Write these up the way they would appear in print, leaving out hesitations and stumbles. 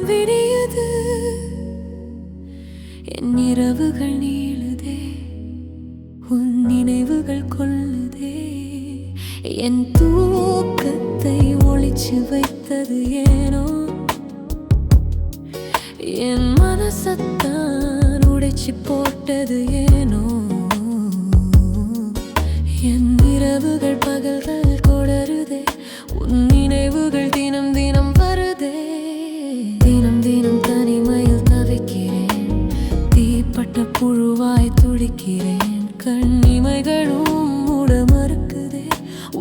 விடியது, என் இரவுகள் நீளுதே, உன் நினைவுகள் கொள்ளுதே. என் தூக்கத்தை ஒளிச்சு வைத்தது ஏனோ, என் மனசத்தான் உடைச்சு போட்டது ஏனோ. என் இரவுகள் பகல்கள் கொடருதே, உன் நினைவுகள் தினம் தினம் வருதே. தினம் தினம் தனிமையில் தவிக்கிறேன், தீப்பட்ட புழுவாய் துடிக்கிறேன். கண்ணிமைகளும் மூட மறுக்குதே,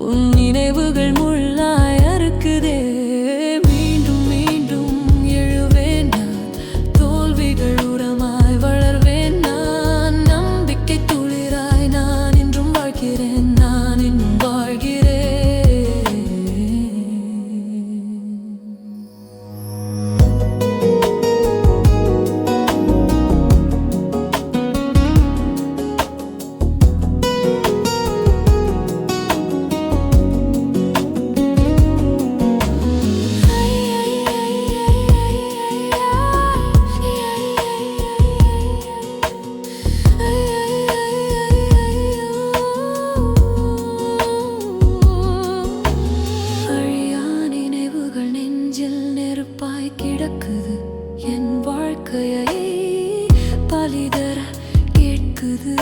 உன் நினைவுகள் முள்ளாய் அறுக்குதே. மீண்டும் மீண்டும் எழுவேன் நான், தோல்விகள் உரமாய் வளர்வேன் நான். நம்பிக்கை துளிராய் நான் இன்றும் வாழ்கிறேன், நான் இன்னும் வாழ்கிறேன். நெருப்பாய் கிடக்குது, என் வாழ்க்கையை பலிதர கேட்குது.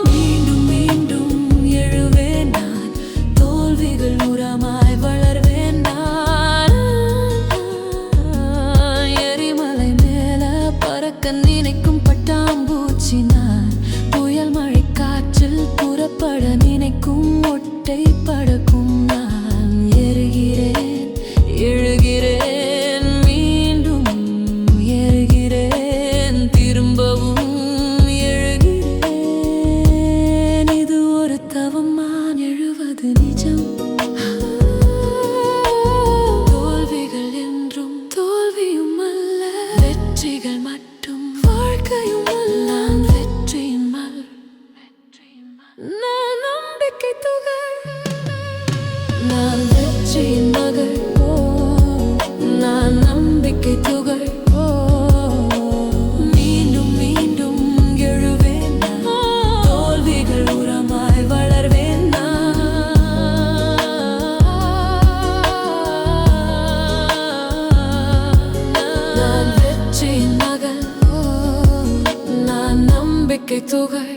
மீண்டும் மீண்டும் எழுவேன் நான், தோல்விகள் உரமாய் வளர்வேன் நான். எரிமலை மேல பறக்க நினைக்கும் பட்டாம்பூச்சி நான், புயல் மழை காற்றில் புறப்பட நினைக்கும் ஒட்டை படக்கும் நான். எரிகிறேன், எழுகிறேன், மீண்டும் எரிகிறேன், திரும்பவும் எழுகிறேன். இது ஒரு தவமா எழுவது நிஜம்? தோல்விகள் என்றும் தோல்வியும் அல்ல, வெற்றிகள் மட்டும் வாழ்க்கையும் அல்ல. வெற்றியின் மல், நான் நம்பிக்கை துகள், நான் வெற்றியின் மகள். நான் நம்பிக்கை துகள். மீண்டும் மீண்டும் எழுவேன் நான், தோல்விகள் உரமாய் வளர்வேன் நான். நான் வெற்றியின் மகள், நான் நம்பிக்கை துகள்.